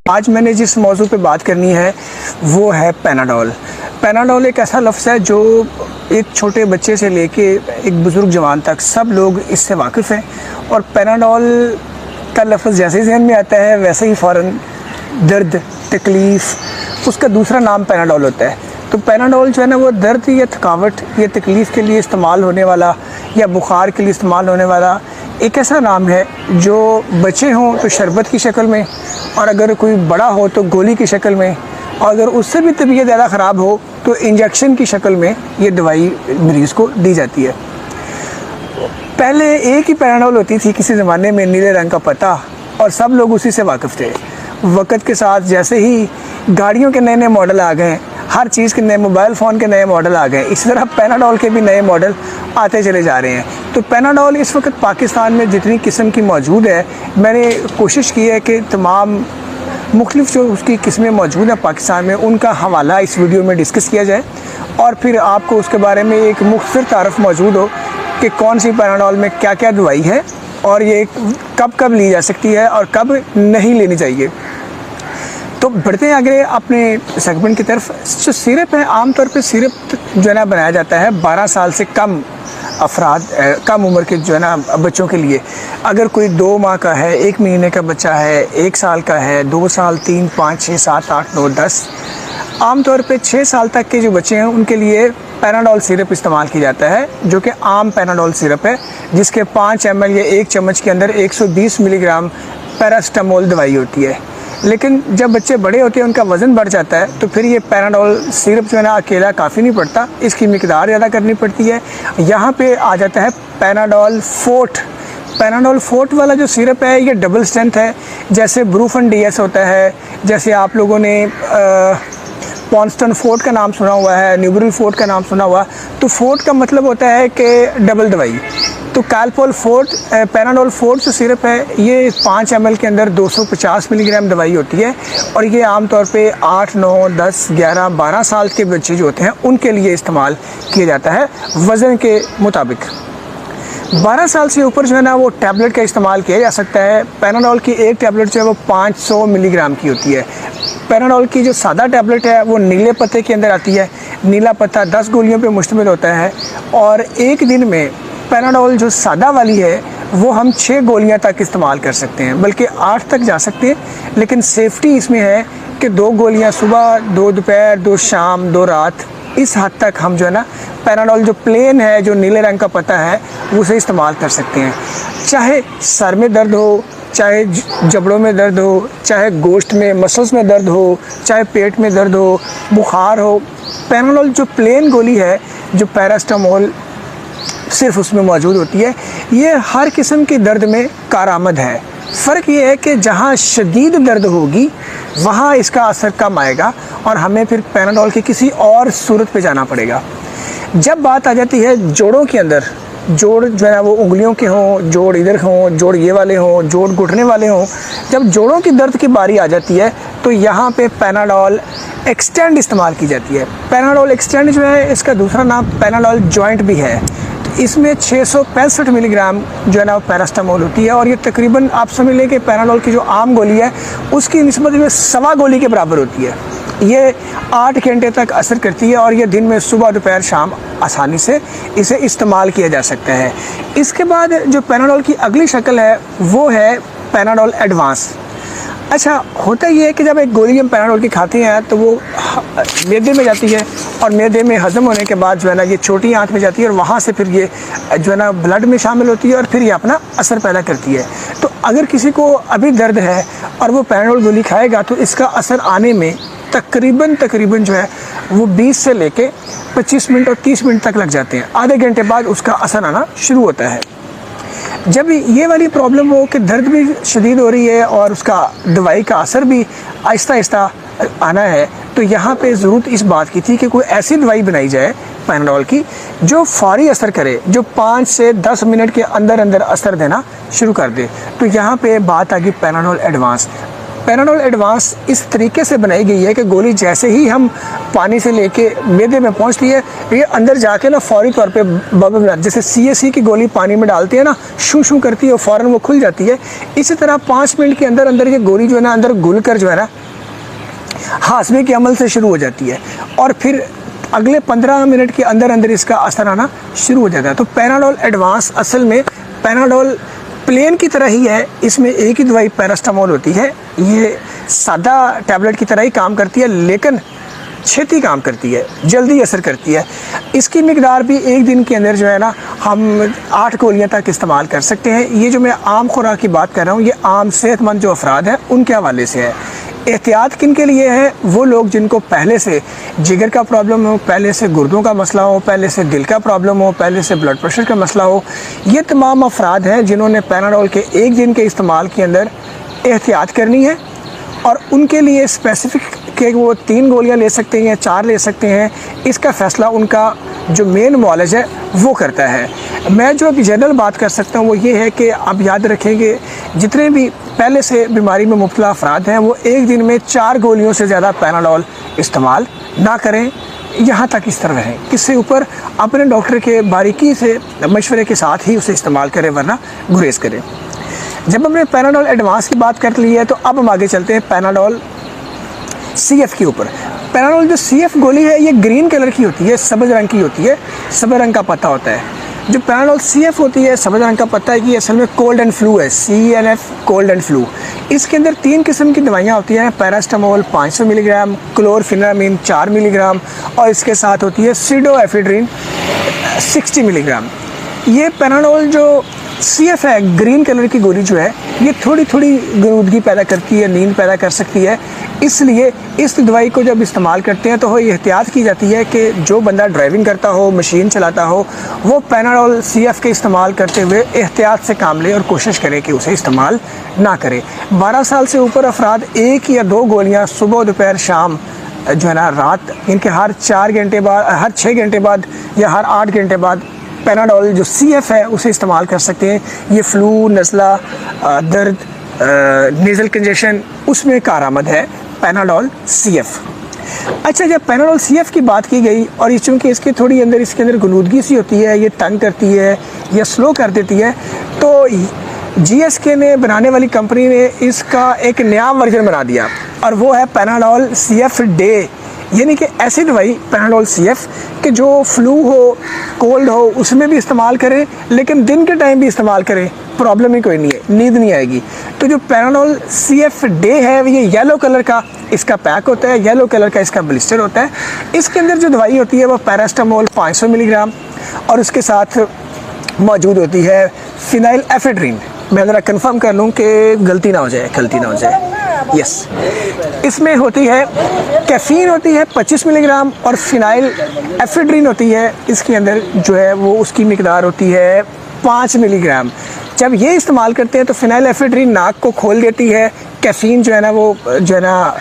आज मैंने जिस मौजू पे बात करनी है वो है पैनाडोल। पैनाडोल एक ऐसा लफ्ज़ है जो एक छोटे बच्चे से लेके एक बुज़ुर्ग जवान तक सब लोग इससे वाकिफ़ हैं। और पैनाडोल का लफ्ज़ जैसे ही ज़हन में आता है वैसे ही फ़ौरन दर्द, तकलीफ़, उसका दूसरा नाम पैनाडोल होता है। तो पैनाडोल जो है ना वो दर्द या थकावट या तकलीफ़ के लिए इस्तेमाल होने वाला या बुखार के लिए इस्तेमाल होने वाला एक ऐसा नाम है जो बच्चे हों तो शरबत की शक्ल में, और अगर कोई बड़ा हो तो गोली की शक्ल में, और अगर उससे भी तबीयत ज़्यादा ख़राब हो तो इंजेक्शन की शक्ल में ये दवाई मरीज़ को दी जाती है। पहले एक ही पैनाडोल होती थी किसी ज़माने में, नीले रंग का पत्ता, और सब लोग उसी से वाकिफ़ थे। वक़्त के साथ जैसे ही गाड़ियों के नए नए मॉडल आ गए, हर चीज़ के नए, मोबाइल फ़ोन के नए मॉडल आ गए, इसी तरह पैनाडोल के भी नए मॉडल आते चले जा रहे हैं। तो पैनाडोल इस वक्त पाकिस्तान में जितनी किस्म की मौजूद है, मैंने कोशिश की है कि तमाम मुख्तलिफ़ जो उसकी किस्में मौजूद हैं पाकिस्तान में, उनका हवाला इस वीडियो में डिस्कस किया जाए और फिर आपको उसके बारे में एक मुख्तसर तारफ़ मौजूद हो कि कौन सी पैनाडोल में क्या क्या दवाई है और ये कब कब ली जा सकती है और कब नहीं लेनी चाहिए। तो बढ़ते हैं आगे अपने सेगमेंट की तरफ। जो सिरप है, आमतौर पे सिरप जो है ना बनाया जाता है 12 साल से कम अफराद, कम उम्र के जो है ना बच्चों के लिए। अगर कोई 2 माह का है, 1 महीने का बच्चा है, 1 साल का है, 2 साल, 3, 5, 6, 7, 8, 9, 10, आमतौर पे 6 साल तक के जो बच्चे हैं उनके लिए पैनाडोल सिरप इस्तेमाल किया जाता है, जो कि आम पैनाडोल सिरप है, जिसके 5 ml या 1 चम्मच के अंदर 120 मिलीग्राम पैरास्टामोल दवाई होती है। लेकिन जब बच्चे बड़े होते हैं, उनका वज़न बढ़ जाता है, तो फिर ये पैनाडोल सिरप जो है ना अकेला काफ़ी नहीं पड़ता, इसकी मिकदार ज़्यादा करनी पड़ती है। यहाँ पे आ जाता है पैनाडोल फोर्ट। पैनाडोल फोर्ट वाला जो सिरप है ये डबल स्ट्रेंथ है, जैसे ब्रूफन DS होता है, जैसे आप लोगों ने पॉन्स्टन फोर्ट का नाम सुना हुआ है, न्यूब्रिल फोर्ट का नाम सुना हुआ। तो फोर्ट का मतलब होता है कि डबल दवाई। तो कैलपोल फोर्ट, पैनाडोल फोर्ट जो सिरप है ये 5 ml के अंदर 250 मिलीग्राम दवाई होती है, और ये आमतौर पे 8, 9, 10, 11, 12 साल के बच्चे जो होते हैं उनके लिए इस्तेमाल किया जाता है वज़न के मुताबिक। 12 साल से ऊपर जो है ना वो टैबलेट का इस्तेमाल किया जा सकता है। पैनाडोल की एक टैबलेट जो है वो 500 मिलीग्राम की होती है। पैनाडोल की जो सादा टैबलेट है वो नीले पत्ते के अंदर आती है। नीला पत्ता 10 गोलियों पे मुश्तमिल होता है, और एक दिन में पैनाडोल जो सादा वाली है वो हम 6 गोलियां तक इस्तेमाल कर सकते हैं, बल्कि 8 तक जा सकते हैं। लेकिन सेफ्टी इसमें है कि 2 गोलियां सुबह, 2 दोपहर, 2 शाम, 2 रात, इस हद तक हम जो है ना पैनाडोल जो प्लेन है, जो नीले रंग का पत्ता है, उसे इस्तेमाल कर सकते हैं। चाहे सर में दर्द हो, चाहे जबड़ों में दर्द हो, चाहे गोश्त में, मसल्स में दर्द हो, चाहे पेट में दर्द हो, बुखार हो, पैनाडोल जो प्लेन गोली है, जो पैरास्टामोल सिर्फ उसमें मौजूद होती है, ये हर किस्म के दर्द में कारआमद है। फ़र्क ये है कि जहाँ शदीद दर्द होगी वहाँ इसका असर कम आएगा और हमें फिर पैनाडोल की किसी और सूरत पे जाना पड़ेगा। जब बात आ जाती है जोड़ों के अंदर, जोड़ जो है वो उंगलियों के हों, जोड़ इधर हों, जोड़ ये वाले हों, जोड़ घुटने वाले हों, जब जोड़ों की दर्द की बारी आ जाती है तो यहाँ पे पैनाडोल एक्सटेंड इस्तेमाल की जाती है। पैनाडोल एक्सटेंड जो है इसका दूसरा नाम पैनाडोल जॉइंट भी है। इसमें 665 मिलीग्राम जो है ना पैरास्टामोल होती है, और ये तकरीबन आप समझ लें कि पैनाडोल की जो आम गोली है उसकी निस्बत में 1.25 गोली के बराबर होती है। ये 8 घंटे तक असर करती है, और ये दिन में सुबह, दोपहर, शाम आसानी से इसे इस्तेमाल किया जा सकता है। इसके बाद जो पैनाडोल की अगली शक्ल है वो है पैनाडोल एडवांस। अच्छा, होता ये है कि जब एक गोली हम पैनाडोल की खाते हैं तो वो मैदे में जाती है, और मैदे में हज़म होने के बाद जो है ना ये छोटी आंत में जाती है, और वहाँ से फिर ये जो है ना ब्लड में शामिल होती है, और फिर ये अपना असर पैदा करती है। तो अगर किसी को अभी दर्द है और वो पैनाडोल गोली खाएगा तो इसका असर आने में तकरीबन जो है वो 20 से लेके 25 मिनट और 30 मिनट तक लग जाते हैं। आधे घंटे बाद उसका असर आना शुरू होता है। जब ये वाली प्रॉब्लम हो कि दर्द भी शदीद हो रही है और उसका दवाई का असर भी आहिस्ता आहिस्ता आना है, तो यहाँ पे ज़रूरत इस बात की थी कि कोई ऐसी दवाई बनाई जाए पैनाडोल की जो फौरी असर करे, जो 5 से 10 मिनट के अंदर अंदर असर देना शुरू कर दे। तो यहाँ पे बात आ गई पैनाडोल एडवांस। पैनाडोल एडवांस इस तरीके से बनाई गई है कि गोली जैसे ही हम पानी से लेके मैदे में पहुंचती है, ये अंदर जाके ना फौरी तौर पे बबल बना, जैसे CSE की गोली पानी में डालते हैं ना, शू शू करती है और फ़ौरन वो खुल जाती है। इसी तरह 5 मिनट के अंदर अंदर ये गोली जो है ना अंदर घुल कर जो है ना हाशमे के अमल से शुरू हो जाती है और फिर अगले 15 मिनट के अंदर अंदर इसका असर आना शुरू हो जाता है। तो पैनाडोल एडवांस असल में पैनाडोल प्लेन की तरह ही है, इसमें एक ही दवाई पैरास्टामोल होती है। ये सादा टैबलेट की तरह ही काम करती है, लेकिन छेती काम करती है, जल्दी असर करती है। इसकी मिकदार भी एक दिन के अंदर जो है ना हम 8 गोलियां तक इस्तेमाल कर सकते हैं। ये जो मैं आम खुराक की बात कर रहा हूँ, ये आम सेहतमंद जो अफराद हैं उनके हवाले से है। एहतियात किन के लिए है? वो लोग जिनको पहले से जिगर का प्रॉब्लम हो, पहले से गुर्दों का मसला हो, पहले से दिल का प्रॉब्लम हो, पहले से ब्लड प्रेशर का मसला हो। ये तमाम अफराद हैं जिन्होंने पैनाडोल के एक दिन के इस्तेमाल के अंदर एहतियात करनी है और उनके लिए स्पेसिफिक कि वो 3 गोलियां ले सकते हैं या 4 ले सकते हैं, इसका फ़ैसला उनका जो मेन मुआलज है वो करता है। मैं जो अभी जनरल बात कर सकता हूँ वो ये है कि आप याद रखेंगे जितने भी पहले से बीमारी में मुब्तला अफराद हैं वो एक दिन में 4 गोलियों से ज़्यादा पैनाडोल इस्तेमाल ना करें, यहाँ तक इस तरह रहें। इससे ऊपर अपने डॉक्टर के बारीकी से मशवरे के साथ ही उसे इस्तेमाल करें, वरना गुरेज करें। जब हमने पैनाडोल एडवांस की बात कर ली है तो अब हम आगे चलते हैं पैनाडोल CF के ऊपर। पैनाडोल जो CF गोली है ये ग्रीन कलर की होती है, सब्ज़ रंग की होती है, सब्ज़ रंग का पत्ता होता है। जो पैनाडोल CF होती है, सब्ज़ रंग का पत्ता है कि असल में कोल्ड एंड फ्लू है, CNF कोल्ड एंड फ्लू। इसके अंदर 3 किस्म की दवाइयाँ होती हैं, पैरास्टामोल 500 मिलीग्राम, क्लोरफिनामिन 4 मिलीग्राम और इसके साथ होती है सिडोएफेड्रिन 60 मिलीग्राम। ये पैनाडोल जो CF है, ग्रीन कलर की गोली जो है, ये थोड़ी थोड़ी गरूदगी पैदा करती है, नींद पैदा कर सकती है। इसलिए इस दवाई को जब इस्तेमाल करते हैं तो ये एहतियात की जाती है कि जो बंदा ड्राइविंग करता हो, मशीन चलाता हो, वो पैनाडोल CF के इस्तेमाल करते हुए एहतियात से काम ले और कोशिश करे कि उसे इस्तेमाल ना करे। 12 साल से ऊपर अफराद 1 या 2 गोलियाँ सुबह, दोपहर, शाम जो है ना रात, इनके हर 4 घंटे बाद, हर 6 घंटे बाद या हर 8 घंटे बाद पैनाडोल जो CF है उसे इस्तेमाल कर सकते हैं। ये फ्लू, नज़ला, दर्द, नेज़ल कंजेशन, उसमें कारआमद है पैनाडोल CF। अच्छा, जब पैनाडोल CF की बात की गई और ये चूँकि इसके थोड़ी अंदर इसके अंदर गलूदगी सी होती है, ये तंग करती है या स्लो कर देती है, तो GSK ने बनाने वाली कंपनी ने इसका एक नया वर्जन बना दिया और वो है पैनाडोल CF डे, यानी कि ऐसी दवाई पैनाडोल CF कि जो फ्लू हो, कोल्ड हो, उसमें भी इस्तेमाल करें, लेकिन दिन के टाइम भी इस्तेमाल करें, प्रॉब्लम ही कोई नहीं है, नींद नहीं आएगी। तो जो पैनाडोल CF डे है ये येलो कलर का इसका पैक होता है, येलो कलर का इसका ब्लिस्टर होता है। इसके अंदर जो दवाई होती है वो पैरास्टामोल 500 मिलीग्राम और उसके साथ मौजूद होती है फिनाइल एफेड्रिन। मैं ज़रा कंफर्म कर लूँ कि गलती ना हो जाए, यस। इसमें होती है कैफ़ीन होती है 25 मिलीग्राम और फिनाइल एफेड्रिन होती है, इसके अंदर जो है वो उसकी मिकदार होती है 5 मिलीग्राम। जब ये इस्तेमाल करते हैं तो फिनाइल एफेड्रिन नाक को खोल देती है, कैफ़ीन जो है ना वो जो है ना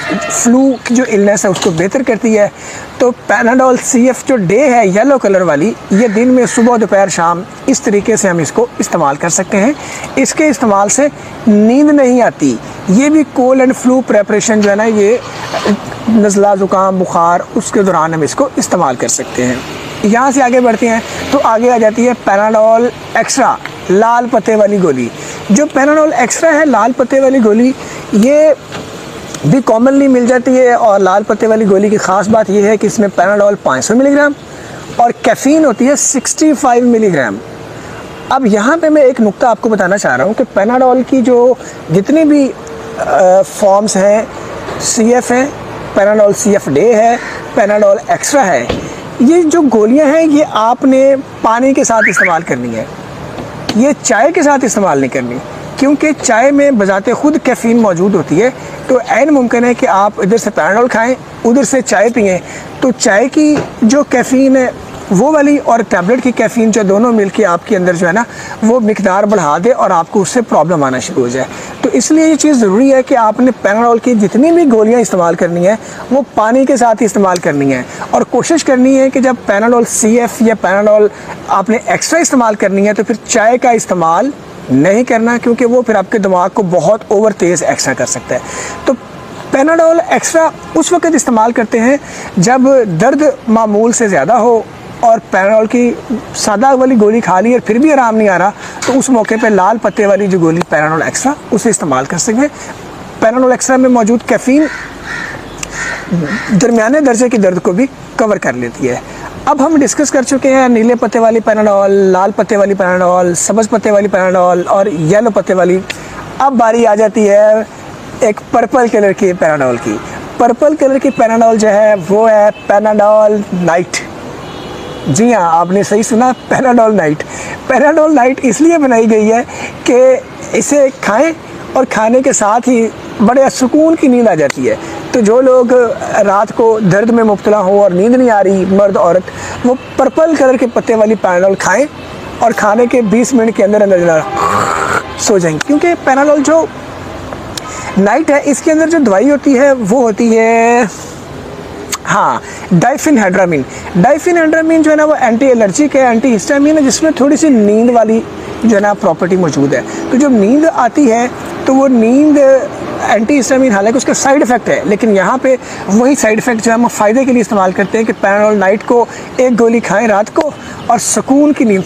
फ्लू की जो इलनेस है उसको बेहतर करती है। तो पैनाडोल CF जो डे है येलो कलर वाली, ये दिन में सुबह, दोपहर, शाम इस तरीके से हम इसको इस्तेमाल कर सकते हैं। इसके इस्तेमाल से नींद नहीं आती। ये भी कोल्ड एंड फ्लू प्रेपरेशन जो है ना, ये नज़ला, ज़ुकाम, बुखार, उसके दौरान हम इसको इस्तेमाल कर सकते हैं। यहाँ से आगे बढ़ते हैं तो आगे आ जाती है पैनाडोल एक्स्ट्रा, लाल पत्ते वाली गोली। जो पैनाडोल एक्स्ट्रा है, लाल पत्ते वाली गोली, ये भी कॉमनली मिल जाती है और लाल पत्ते वाली गोली की ख़ास बात यह है कि इसमें पैनाडोल 500 मिलीग्राम और कैफ़ीन होती है 65 मिलीग्राम। अब यहाँ पे मैं एक नुक्ता आपको बताना चाह रहा हूँ कि पैनाडोल की जो जितनी भी फॉर्म्स हैं, CF है, पैनाडोल CF डे है, पैनाडोल एक्स्ट्रा है, ये जो गोलियाँ हैं ये आपने पानी के साथ इस्तेमाल करनी है, ये चाय के साथ इस्तेमाल नहीं करनी, क्योंकि चाय में बजाते खुद कैफ़ीन मौजूद होती है। तो ऐन मुमकिन है कि आप इधर से पैनाडोल खाएं, उधर से चाय पिएं, तो चाय की जो कैफ़ीन है वो वाली और टैबलेट की कैफ़ीन जो दोनों मिलके आपके अंदर जो है ना वो मिकदार बढ़ा दे और आपको उससे प्रॉब्लम आना शुरू हो जाए। तो इसलिए ये चीज़ ज़रूरी है कि आपने पैनाडोल की जितनी भी गोलियां इस्तेमाल करनी है वो पानी के साथ ही इस्तेमाल करनी है और कोशिश करनी है कि जब पैनाडोल CF या पैनाडोल आपने एक्स्ट्रा इस्तेमाल करनी है तो फिर चाय का इस्तेमाल नहीं करना, क्योंकि वो फिर आपके दिमाग को बहुत ओवर तेज़ एक्स्ट्रा कर सकता है। तो पैनाडोल एक्स्ट्रा उस वक्त इस्तेमाल करते हैं जब दर्द मामूल से ज़्यादा हो और पैनाडोल की सादा वाली गोली खा ली और फिर भी आराम नहीं आ रहा, तो उस मौके पे लाल पत्ते वाली जो गोली पैनाडोल एक्स्ट्रा उसे इस्तेमाल कर सकते हैं। पैनाडोल एक्स्ट्रा में मौजूद कैफ़ीन दरमियाने दर्जे की दर्द को भी कवर कर लेती है। अब हम डिस्कस कर चुके हैं नीले पत्ते वाली पैनाडोल, लाल पत्ते वाली पैनाडोल, सब्ज़ पत्ते वाली पैनाडोल और येलो पत्ते वाली। अब बारी आ जाती है एक पर्पल कलर की पैनाडोल की। पर्पल कलर की पैनाडोल जो है वो है पैनाडोल नाइट। जी हाँ, आपने सही सुना, पैनाडोल नाइट। पैनाडोल नाइट इसलिए बनाई गई है कि इसे खाएं और खाने के साथ ही बड़े सुकून की नींद आ जाती है। तो जो लोग रात को दर्द में मुब्तला हो और नींद नहीं आ रही, मर्द औरत, वो पर्पल कलर के पत्ते वाली पैनाडोल खाएं और खाने के 20 मिनट के अंदर अंदर सो जाएंगे। क्योंकि पैनाडोल जो नाइट है इसके अंदर जो दवाई होती है वो होती है हाँ डाइफेनहेड्रामीन। डाइफेनहेड्रामीन जो है ना वो एंटी एलर्जिक है, एंटी हिस्टामिन है, जिसमें थोड़ी सी नींद वाली जो है ना प्रॉपर्टी मौजूद है। तो जब नींद आती है तो वो नींद एंटी हिस्टामिन, हालांकि उसका साइड इफ़ेक्ट है, लेकिन यहाँ पे वही साइड इफ़ेक्ट जो है हम फ़ायदे के लिए इस्तेमाल करते हैं कि पैनाडोल नाइट को एक गोली खाएं रात को और सुकून की नींद